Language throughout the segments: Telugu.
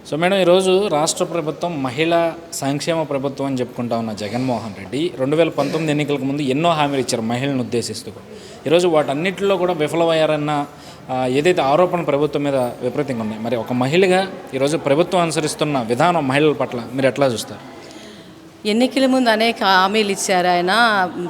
సో మేడం, ఈరోజు రాష్ట్ర ప్రభుత్వం మహిళా సంక్షేమ ప్రభుత్వం అని చెప్పుకుంటా ఉన్న జగన్మోహన్ రెడ్డి 2019 ఎన్నికలకు ముందు ఎన్నో హామీలు ఇచ్చారు మహిళలను ఉద్దేశిస్తూ. ఈరోజు వాటన్నిటిలో కూడా విఫలమయ్యారన్న ఏదైతే ఆరోపణ ప్రభుత్వం మీద విపరీతంగా ఉన్నాయి. మరి ఒక మహిళగా ఈరోజు ప్రభుత్వం అనుసరిస్తున్న విధానం మహిళల పట్ల మీరు ఎట్లా చూస్తారు? ఎన్నికల ముందు అనేక హామీలు ఇచ్చారు ఆయన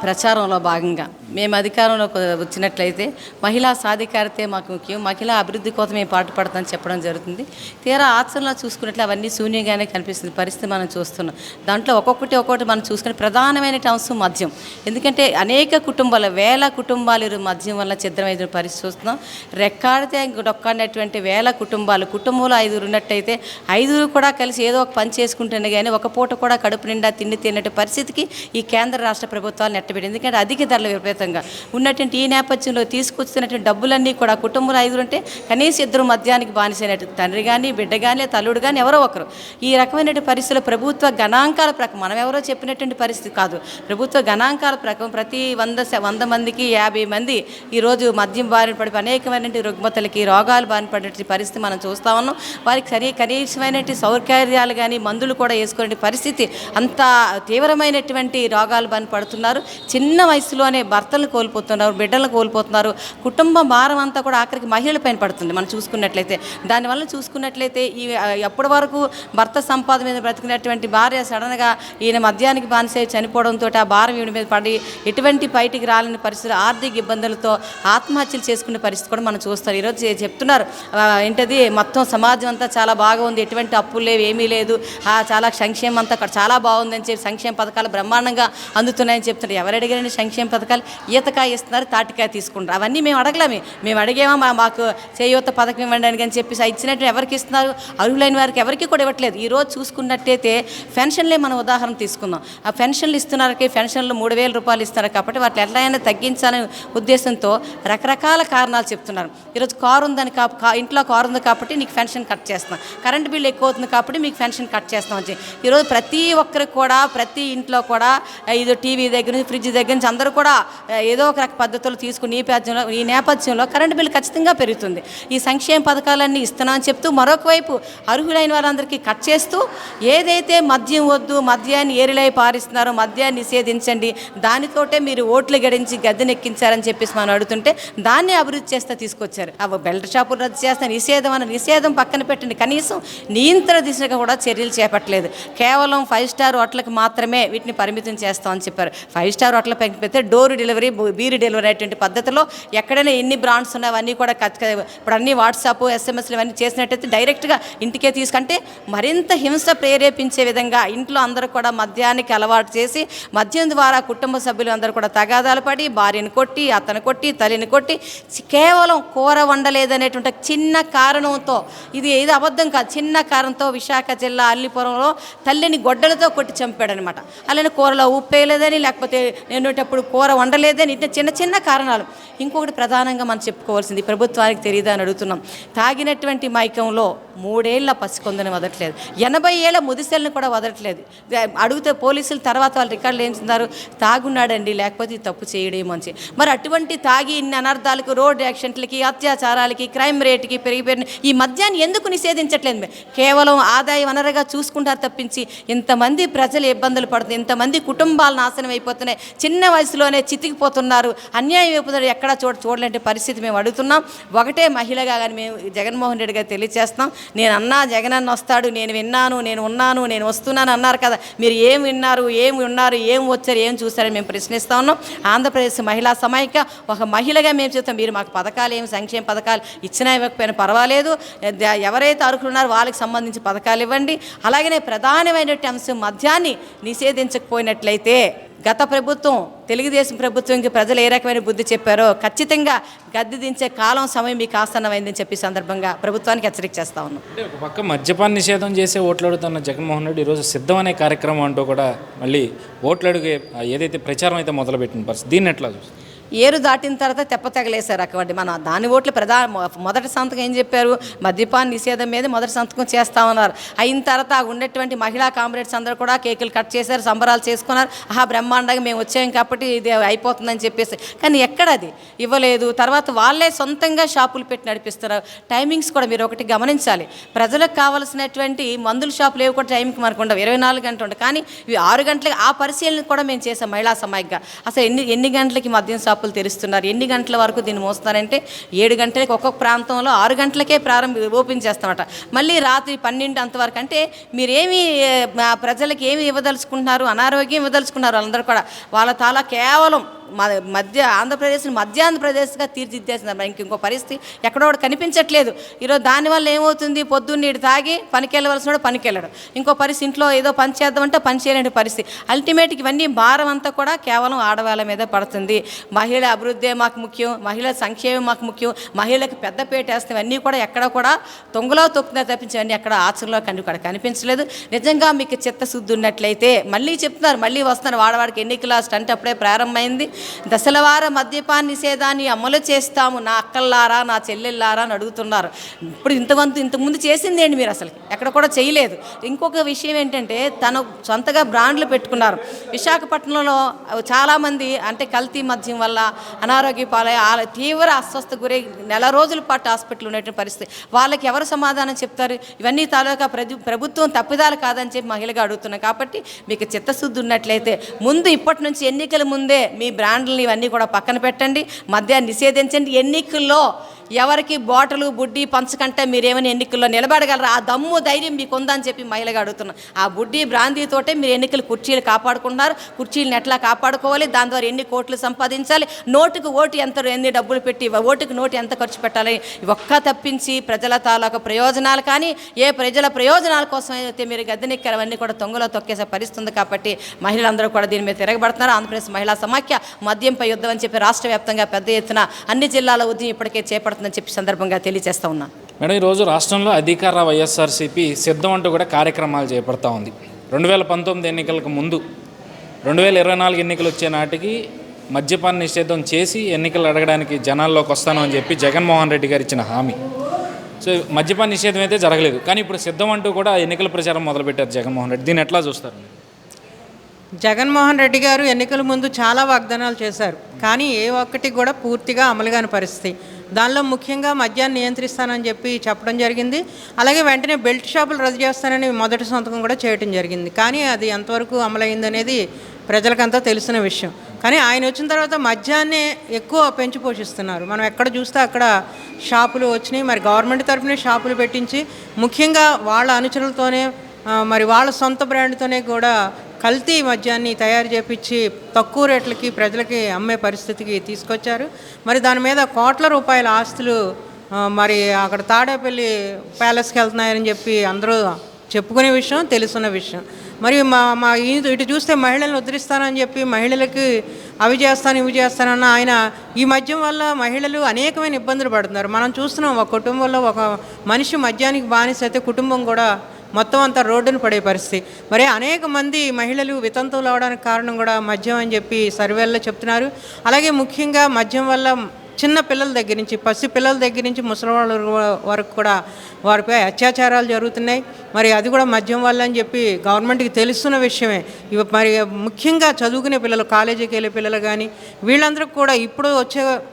ప్రచారంలో భాగంగా. మేము అధికారంలోకి వచ్చినట్లయితే మహిళా సాధికారతే మాకు ముఖ్యం, మహిళా అభివృద్ధి కోసం మేము పాటుపడతామని చెప్పడం జరుగుతుంది. తీరా ఆచరణలో చూసుకున్నట్లు అవన్నీ శూన్యంగానే కనిపిస్తుంది పరిస్థితి మనం చూస్తున్నాం. దాంట్లో ఒక్కొక్కటి మనం చూసుకుని ప్రధానమైన అంశం మద్యం. ఎందుకంటే అనేక కుటుంబాలు, వేల కుటుంబాలు మద్యం వల్ల ఛిద్రమైన పరిస్థితి చూస్తున్నాం. రెక్కాడితే డొక్కాడినటువంటి వేల కుటుంబంలో 5 ఉన్నట్టయితే 5 కూడా కలిసి ఏదో ఒక పని చేసుకుంటేనే కానీ ఒక పూట కూడా కడుపు నిండా తిండి తిన్నట్టు పరిస్థితికి ఈ కేంద్ర రాష్ట్ర ప్రభుత్వాలు నెట్టబెట్టింది. ఎందుకంటే అధిక ధరలు విపరీతంగా ఉన్నటువంటి ఈ నేపథ్యంలో తీసుకొచ్చినటువంటి డబ్బులన్నీ కూడా కుటుంబంలో 5 ఉంటే కనీసం 2 మద్యానికి బానిసైనట్టు, తండ్రి కానీ బిడ్డ కానీ తల్లుడు కానీ ఎవరో ఒకరు. ఈ రకమైనటువంటి పరిస్థితులు ప్రభుత్వ గణాంకాల ప్రకారం, మనం ఎవరో చెప్పినటువంటి పరిస్థితి కాదు, ప్రభుత్వ గణాంకాల ప్రకారం ప్రతి 100 మందికి 50 మంది ఈరోజు మద్యం బారిన పడి అనేకమైనటువంటి రుగ్మతలకి రోగాలు బారిన పడేటువంటి పరిస్థితి మనం చూస్తూ ఉన్నాం. వారికి కనీసమైనటువంటి సౌకర్యాలు కానీ మందులు కూడా వేసుకునే పరిస్థితి, అంత తీవ్రమైనటువంటి రోగాలు బారిన పడుతున్నారు. చిన్న వయసులోనే భర్తలు కోల్పోతున్నారు, బిడ్డలను కోల్పోతున్నారు. కుటుంబ భారం అంతా కూడా ఆఖరికి మహిళల పైన పడుతుంది మనం చూసుకున్నట్లయితే. దానివల్ల చూసుకున్నట్లయితే ఈ ఎప్పటి వరకు భర్త సంపాదన మీద బ్రతికినటువంటి భార్య సడన్గా ఈయన మద్యానికి బానిసై చనిపోవడంతో ఆ భారం ఈయన మీద పడి ఎటువంటి బయటికి రాలని పరిస్థితులు, ఆర్థిక ఇబ్బందులతో ఆత్మహత్యలు చేసుకునే పరిస్థితి కూడా మనం చూస్తాం. ఈరోజు చెప్తున్నారు ఏంటది, మొత్తం సమాజం అంతా చాలా బాగా ఉంది, ఎటువంటి అప్పులు లేవు, ఏమీ లేదు, చాలా సంక్షేమం అంతా చాలా బాగుందని చెప్పి సంక్షేమ పథకాలు బ్రహ్మాండంగా అందుతున్నాయని చెప్తున్నారు. ఎవరు అడిగారని సంక్షేమ పథకాలు? ఈతకాయ ఇస్తున్నారు, తాటికాయ తీసుకుంటారు. అవన్నీ మేము అడగలేము. మేము అడిగేమో మాకు చేయూత పథకం ఇవ్వండి అని చెప్పి ఇచ్చినట్టు ఎవరికి ఇస్తున్నారు? అర్హులైన వారికి ఎవరికి కూడా ఇవ్వట్లేదు. ఈరోజు చూసుకున్నట్టయితే పెన్షన్లే మనం ఉదాహరణ తీసుకుందాం. ఆ పెన్షన్లు ఇస్తున్నారకి పెన్షన్లు 3,000 రూపాయలు ఇస్తున్నారు కాబట్టి వాటిని ఎట్లయినా తగ్గించాలనే ఉద్దేశంతో రకరకాల కారణాలు చెప్తున్నారు. ఈరోజు కారు ఉందని ఇంట్లో కారు ఉంది కాబట్టి నీకు పెన్షన్ కట్ చేస్తున్నాం, కరెంటు బిల్లు ఎక్కువ అవుతుంది కాబట్టి మీకు పెన్షన్ కట్ చేస్తాం అని. ఈరోజు ప్రతి ఒక్కరికి కూడా ప్రతి ఇంట్లో కూడా ఇది టీవీ దగ్గర నుంచి ఫ్రిడ్జ్ దగ్గర నుంచి అందరూ కూడా ఏదో ఒక రక పద్ధతులు తీసుకుని ఈ నేపథ్యంలో కరెంటు బిల్లు ఖచ్చితంగా పెరుగుతుంది. ఈ సంక్షేమ పథకాలన్నీ ఇస్తున్నామని చెప్తూ మరొక వైపు అర్హులైన వాళ్ళందరికీ కట్ చేస్తూ ఏదైతే మద్యం వద్దు, మద్యాన్ని ఏరిలై పారిస్తున్నారో మద్యాన్ని నిషేధించండి, దానితోటే మీరు ఓట్లు గడించి గద్దెనెక్కించారని చెప్పేసి మనం అడుగుతుంటే దాన్ని అభివృద్ధి చేస్తే తీసుకొచ్చారు. అవి బెల్ట్ షాపులు రద్దు చేస్తే నిషేధం పక్కన పెట్టండి, కనీసం నియంత్రణ దిశగా కూడా చర్యలు చేపట్టలేదు. కేవలం 5 స్టార్ హోటల్కి మాత్రమే వీటిని పరిమితం చేస్తామని చెప్పారు. 5 స్టార్ హోటల్ పెడితే డోర్ డెలివరీ, బీరు డెలివరీ అటువంటి పద్ధతిలో ఎక్కడైనా ఎన్ని బ్రాండ్స్ ఉన్నాయో అవన్నీ కూడా ఇప్పుడు అన్ని వాట్సాప్ SMS ఇవన్నీ చేసినట్టయితే డైరెక్ట్గా ఇంటికే తీసుకుంటే మరింత హింస ప్రేరేపించే విధంగా ఇంట్లో అందరూ కూడా మద్యానికి అలవాటు చేసి మద్యం ద్వారా కుటుంబ సభ్యులు అందరూ కూడా తగాదాలు పడి భార్యను కొట్టి, అతను కొట్టి, తల్లిని కొట్టి కేవలం కూర వండలేదనేటువంటి చిన్న కారణంతో, ఇది అబద్ధం కాదు, చిన్న కారణంతో విశాఖ జిల్లా అల్లిపురంలో తల్లిని గొడ్డలతో కొట్టి చంపాడనమాట. అలానే కూరలో ఉప్పు వేయలేదని, లేకపోతే నేనేటప్పుడు కూర వండలేదని, ఇట్లా చిన్న చిన్న కారణాలు. ఇంకొకటి ప్రధానంగా మనం చెప్పుకోవాల్సింది, ప్రభుత్వానికి తెలియదా అని అడుగుతున్నాం. తాగినటువంటి మైకంలో 3 ఏళ్ల పసికొందని వదలట్లేదు, 80 ఏళ్ల ముదిసెల్ని కూడా వదలట్లేదు. అడిగితే పోలీసులు తర్వాత వాళ్ళు రికార్డులు ఏం చెందారు, తాగున్నాడండి లేకపోతే తప్పు చేయడేమో అని. మరి అటువంటి తాగి ఇన్ని అనర్థాలకు, రోడ్ యాక్సిడెంట్లకి, అత్యాచారాలకి, క్రైమ్ రేటుకి పెరిగిపోయిన ఈ మద్యాన్ని ఎందుకు నిషేధించట్లేదు? కేవలం ఆదాయ వనరుగా చూసుకుంటారు తప్పించి ఇంతమంది ప్రజలు ఇబ్బందులు పడుతుంది, ఇంతమంది కుటుంబాలు నాశనం అయిపోతున్నాయి, చిన్న వయసులోనే చితికిపోతున్నారు, అన్యాయం అయిపోతున్నారు, ఎక్కడా చూడలేంటి పరిస్థితి మేము అడుగుతున్నాం. ఒకటే మహిళగా కానీ మేము జగన్మోహన్ రెడ్డి గారు తెలియజేస్తాం, నేను అన్నా జగనన్న వస్తాడు, నేను విన్నాను, నేను ఉన్నాను, నేను వస్తున్నాను అన్నారు కదా, మీరు ఏం విన్నారు, ఏం ఉన్నారు, ఏం వచ్చారు, ఏం చూస్తారని మేము ప్రశ్నిస్తూ ఉన్నాం. ఆంధ్రప్రదేశ్ మహిళా సమైక్య ఒక మహిళగా మేము చెప్తాం, మీరు మాకు పథకాలు ఏమి సంక్షేమ పథకాలు ఇచ్చినా ఇవ్వకపోయినా పర్వాలేదు, ఎవరైతే అర్హులు ఉన్నారో వాళ్ళకి సంబంధించి పథకాలు ఇవ్వండి. అలాగనే ప్రధానమైనటువంటి అంశం మద్యాన్ని నిషేధించకపోయినట్లయితే గత ప్రభుత్వం, తెలుగుదేశం ప్రభుత్వంకి ప్రజలు ఏ రకమైన బుద్ధి చెప్పారో ఖచ్చితంగా గద్దె దించే కాలం సమయం మీకు ఆసన్నమైందని చెప్పి సందర్భంగా ప్రభుత్వానికి హెచ్చరిక చేస్తా ఉన్నాం. ఒక పక్క మద్యపాన నిషేధం చేసే ఓట్లాడుతున్న జగన్మోహన్ రెడ్డి ఈరోజు సిద్ధం అనే కార్యక్రమం అంటూ కూడా మళ్ళీ ఓట్లాడుగే ఏదైతే ప్రచారం అయితే మొదలుపెట్టిన పరిస్థితి, దీన్ని ఎట్లా చూస్తారు? ఏరు దాటిన తర్వాత తెప్ప తెగలేశారు అక్కడ మన దాని ఓట్లు మొదటి సంతకం ఏం చెప్పారు, మద్యపాన నిషేధం మీద మొదటి సంతకం చేస్తామన్నారు. అయిన తర్వాత ఉన్నటువంటి మహిళా కామ్రేడ్స్ అందరూ కూడా కేకులు కట్ చేశారు, సంబరాలు చేసుకున్నారు. బ్రహ్మాండంగా మేము వచ్చాం కాబట్టి ఇది అయిపోతుందని చెప్పేసి. కానీ ఎక్కడది ఇవ్వలేదు. తర్వాత వాళ్ళే సొంతంగా షాపులు పెట్టి నడిపిస్తారు. టైమింగ్స్ కూడా మీరు ఒకటి గమనించాలి. ప్రజలకు కావాల్సినటువంటి మందుల షాపులు ఏవి కూడా టైంకి మనకు ఉండవు, 24 గంటలు ఉంటాయి. కానీ ఇవి 6 గంటలకి ఆ పరిశీలన కూడా మేము చేసాం మహిళా సమాఖ్యగా. అసలు ఎన్ని గంటలకి మద్యం షాపులు తెరుస్తున్నారు, ఎన్ని గంటల వరకు దీన్ని మోస్తున్నారంటే 7 గంటలకి ఒక్కొక్క ప్రాంతంలో 6 గంటలకే ఓపెన్ చేస్తామట. మళ్ళీ రాత్రి 12 అంతవరకు. అంటే మీరేమి ప్రజలకు ఏమి ఇవ్వదలుచుకుంటున్నారు, అనారోగ్యం ఇవ్వదలుచుకున్నారు. వాళ్ళందరూ కూడా వాళ్ళ తాలా కేవలం ఆంధ్రప్రదేశ్ని మధ్యాంధ్రప్రదేశ్గా తీర్చిదిద్దేస్తున్నారు. ఇంకో పరిస్థితి ఎక్కడో కనిపించట్లేదు. ఈరోజు దానివల్ల ఏమవుతుంది, పొద్దున్న నీడు తాగి పనికి వెళ్ళవలసిన వాడు పనికి వెళ్ళడు, ఇంకో పరిస్థితి ఇంట్లో ఏదో పని చేద్దామంటే పని చేయలేని పరిస్థితి. అల్టిమేట్గా ఇవన్నీ భారం అంతా కూడా కేవలం ఆడవాళ్ళ మీద పడుతుంది. మహిళ అభివృద్ధి మాకు ముఖ్యం, మహిళల సంక్షేమం మాకు ముఖ్యం, మహిళలకు పెద్ద పేట వేస్తే ఇవన్నీ కూడా ఎక్కడ కూడా తొంగలో తొక్కున తప్పించవన్నీ ఎక్కడ ఆచరణలో కూడా కనిపించలేదు. నిజంగా మీకు చిత్తశుద్ధి ఉన్నట్లయితే మళ్ళీ చెప్తున్నారు, మళ్ళీ వస్తున్నారు. వాడవాడికి ఎన్నికల స్టంట్ అప్పుడే ప్రారంభమైంది. దశలవార మద్యపాన నిషేధాన్ని అమలు చేస్తాము నా అక్కల్లారా నా చెల్లెళ్ళారా అని అడుగుతున్నారు. ఇప్పుడు ఇంతకుముందు చేసింది ఏంటి, మీరు అసలు ఎక్కడ కూడా చేయలేదు. ఇంకొక విషయం ఏంటంటే తను సొంతగా బ్రాండ్లు పెట్టుకున్నారు. విశాఖపట్నంలో చాలామంది అంటే కల్తీ మద్యం వల్ల అనారోగ్య పాలై తీవ్ర అస్వస్థ గురై నెల రోజుల పాటు హాస్పిటల్ ఉన్నటువంటి పరిస్థితి. వాళ్ళకి ఎవరు సమాధానం చెప్తారు? ఇవన్నీ తాలూకా ప్రభుత్వం తప్పిదాలు కాదని చెప్పి మహిళగా అడుగుతున్నాం. కాబట్టి మీకు చిత్తశుద్ధి ఉన్నట్లయితే ముందు ఇప్పటి నుంచి ఎన్నికల ముందే మీ బ్రాండ్లని ఇవన్నీ కూడా పక్కన పెట్టండి, మద్యాన్ని నిషేధించండి. ఎన్నికల్లో ఎవరికి బాటలు బుడ్డి పంచకంటే మీరేమైనా ఎన్నికల్లో నిలబడగలరా? ఆ దమ్ము ధైర్యం మీకు ఉందని చెప్పి మహిళగా అడుగుతున్నాం. ఆ బుడ్డి బ్రాందీతోటే మీరు ఎన్నికలు కుర్చీలు కాపాడుకున్నారు. కుర్చీలను ఎట్లా కాపాడుకోవాలి, దాని ద్వారా ఎన్ని కోట్లు సంపాదించాలి, నోటుకు ఓటు ఎన్ని డబ్బులు పెట్టి ఓటుకు నోటు ఎంత ఖర్చు పెట్టాలి, ఒక్క తప్పించి ప్రజల తాలూకా ప్రయోజనాలు కానీ ఏ ప్రజల ప్రయోజనాల కోసం అయితే మీరు గద్దెనెక్కారు అవన్నీ కూడా తొంగలో తొక్కేసే పరిస్థితి ఉంది. కాబట్టి మహిళలందరూ కూడా దీని మీద తిరగబడుతున్నారు. ఆంధ్రప్రదేశ్ మహిళా సమాఖ్య మద్యంపై యుద్ధం అని చెప్పి రాష్ట్ర వ్యాప్తంగా పెద్ద ఎత్తున అన్ని జిల్లాల ఉద్యమం ఇప్పటికే చేపడుతుందని చెప్పి సందర్భంగా తెలియజేస్తా ఉన్నాను. మేడం, ఈరోజు రాష్ట్రంలో అధికార వైఎస్ఆర్సీపీ సిద్ధం అంటూ కూడా కార్యక్రమాలు చేపడతా ఉంది. 2019 ఎన్నికలకు ముందు 2024 ఎన్నికలు వచ్చే నాటికి మద్యపాన నిషేధం చేసి ఎన్నికలు అడగడానికి జనాల్లోకి వస్తాను అని చెప్పి జగన్మోహన్ రెడ్డి గారు ఇచ్చిన హామీ. సో మద్యపాన నిషేధం అయితే జరగలేదు, కానీ ఇప్పుడు సిద్ధం అంటూ కూడా ఎన్నికల ప్రచారం మొదలుపెట్టారు జగన్మోహన్ రెడ్డి. దీన్ని ఎట్లా చూస్తారు? జగన్మోహన్ రెడ్డి గారు ఎన్నికల ముందు చాలా వాగ్దానాలు చేశారు, కానీ ఏ ఒక్కటి కూడా పూర్తిగా అమలు కాని పరిస్థితి. దానిలో ముఖ్యంగా మద్యాన్ని నియంత్రిస్తానని చెప్పి చెప్పడం జరిగింది. అలాగే వెంటనే బెల్ట్ షాపులు రద్దు చేస్తానని మొదటి సంతకం కూడా చేయడం జరిగింది. కానీ అది ఎంతవరకు అమలైందనేది ప్రజలకంతా తెలిసిన విషయం. కానీ ఆయన వచ్చిన తర్వాత మద్యాన్నే ఎక్కువ పెంచి పోషిస్తున్నారు. మనం ఎక్కడ చూస్తే అక్కడ షాపులు వచ్చినాయి. మరి గవర్నమెంట్ తరఫునే షాపులు పెట్టించి ముఖ్యంగా వాళ్ళ అనుచరులతోనే మరి వాళ్ళ సొంత బ్రాండ్తోనే కూడా కల్తీ మద్యాన్ని తయారు చేపించి తక్కువ రేట్లకి ప్రజలకి అమ్మే పరిస్థితికి తీసుకొచ్చారు. మరి దాని మీద కోట్ల రూపాయల ఆస్తులు మరి అక్కడ తాడేపల్లి ప్యాలెస్కి వెళ్తున్నాయని చెప్పి అందరూ చెప్పుకునే విషయం, తెలుసున్న విషయం. మరి మా ఇటు చూస్తే మహిళలను ఉద్ధరిస్తానని చెప్పి మహిళలకి అవి చేస్తాను ఇవి చేస్తానన్న ఆయన ఈ మద్యం వల్ల మహిళలు అనేకమైన ఇబ్బందులు పడుతున్నారు. మనం చూస్తున్నాం, ఒక కుటుంబంలో ఒక మనిషి మద్యానికి బానిస అయితే కుటుంబం కూడా మొత్తం అంతా రోడ్డును పడే పరిస్థితి. మరి అనేక మంది మహిళలు వితంతువులు అవడానికి కారణం కూడా మద్యం అని చెప్పి సర్వేల్లో చెప్తున్నారు. అలాగే ముఖ్యంగా మద్యం వల్ల చిన్న పిల్లల దగ్గర నుంచి పసి పిల్లల దగ్గర నుంచి ముసలి వాళ్ళ వరకు కూడా వారిపై అత్యాచారాలు జరుగుతున్నాయి. మరి అది కూడా మద్యం వల్ల అని చెప్పి గవర్నమెంట్కి తెలుస్తున్న విషయమే. ఇవి మరి ముఖ్యంగా చదువుకునే పిల్లలు, కాలేజీకి వెళ్ళే పిల్లలు కానీ వీళ్ళందరికీ కూడా ఇప్పుడు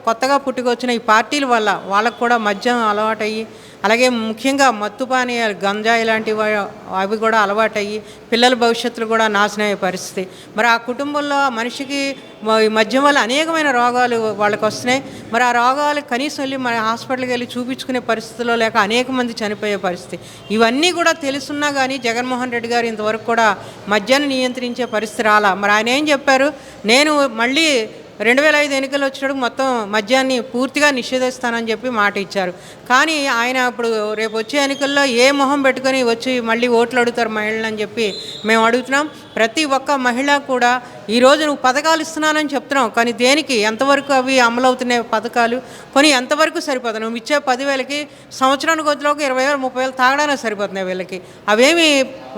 కొత్తగా పుట్టుకొచ్చిన ఈ పార్టీల వల్ల వాళ్ళకు కూడా మద్యం అలవాటయ్యి, అలాగే ముఖ్యంగా మత్తు పానీయాలు గంజాయి లాంటివి అవి కూడా అలవాటయ్యి పిల్లల భవిష్యత్తులు కూడా నాశనం అయ్యే పరిస్థితి. మరి ఆ కుటుంబంలో మనిషికి ఈ మద్యం వల్ల అనేకమైన రోగాలు వాళ్ళకి వస్తున్నాయి. మరి ఆ రోగాలు కనీసం వెళ్ళి మన హాస్పిటల్కి వెళ్ళి చూపించుకునే పరిస్థితిలో లేక అనేక మంది చనిపోయే పరిస్థితి. ఇవన్నీ కూడా తెలుసున్నా కానీ జగన్మోహన్ రెడ్డి గారు ఇంతవరకు కూడా మద్యాన్ని నియంత్రించే పరిస్థితి రాలా. మరి ఆయన ఏం చెప్పారు, నేను మళ్ళీ 2005 ఎన్నికలు వచ్చినప్పుడు మొత్తం మద్యాన్ని పూర్తిగా నిషేధిస్తానని చెప్పి మాట ఇచ్చారు. కానీ ఆయన ఇప్పుడు రేపు వచ్చే ఎన్నికల్లో ఏ మొహం పెట్టుకొని వచ్చి మళ్ళీ ఓట్లు అడుగుతారు మహిళలని చెప్పి మేము అడుగుతున్నాం. ప్రతి ఒక్క మహిళ కూడా ఈరోజు నువ్వు పథకాలు ఇస్తున్నానని చెప్తున్నావు, కానీ దేనికి, ఎంతవరకు అవి అమలవుతున్నాయి పథకాలు, కొని ఎంతవరకు సరిపోతుంది? నువ్వు ఇచ్చే 10,000కి సంవత్సరానికి వదిలోకి 20,000 30,000 తాగడానికి సరిపోతున్నాయి వీళ్ళకి. అవేమి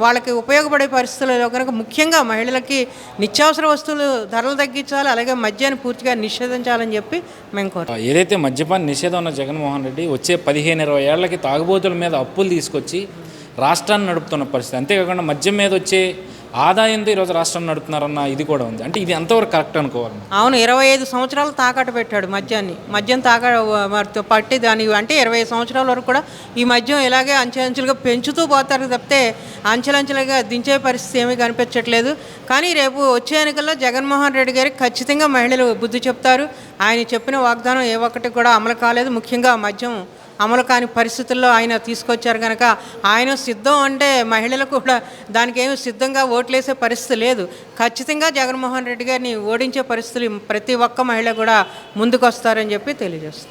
వాళ్ళకి ఉపయోగపడే పరిస్థితుల్లో కనుక ముఖ్యంగా మహిళలకి నిత్యావసర వస్తువులు ధరలు తగ్గించాలి, అలాగే మద్యాన్ని పూర్తిగా నిషేధించాలని చెప్పి మేము కోరుతాం. ఏదైతే మద్యపాన నిషేధం ఉన్న జగన్మోహన్ రెడ్డి వచ్చే 15-20 ఏళ్లకి తాగుబోతుల మీద అప్పులు తీసుకొచ్చి రాష్ట్రాన్ని నడుపుతున్న పరిస్థితి. అంతేకాకుండా మద్యం మీద వచ్చే ఆదాయంతో ఈరోజు రాష్ట్రాన్ని నడుపుతున్నారన్న ఇది కూడా ఉంది. అంటే ఇది ఎంతవరకు కరెక్ట్ అనుకోవాలి? అవును, 25 సంవత్సరాలు తాకట్టు పెట్టాడు మద్యం పట్టి దాని అంటే 25 సంవత్సరాల వరకు కూడా ఈ మద్యం ఇలాగే అంచెలంచెలుగా పెంచుతూ పోతారు తప్పితే అంచెలంచెలుగా దించే పరిస్థితి ఏమీ కనిపించట్లేదు. కానీ రేపు వచ్చే ఎన్నికల్లో జగన్మోహన్ రెడ్డి గారికి ఖచ్చితంగా మహిళలు బుద్ధి చెప్తారు. ఆయన చెప్పిన వాగ్దానం ఏ ఒక్కటి కూడా అమలు కాలేదు. ముఖ్యంగా మద్యం అమలు కాని పరిస్థితుల్లో ఆయన తీసుకొచ్చారు కనుక ఆయన సిద్ధం అంటే మహిళలు కూడా దానికి ఏమి సిద్ధంగా ఓట్లేసే పరిస్థితి లేదు. ఖచ్చితంగా జగన్మోహన్ రెడ్డి గారిని ఓడించే పరిస్థితులు ప్రతి ఒక్క మహిళ కూడా ముందుకు వస్తారని చెప్పి తెలియజేస్తుంది.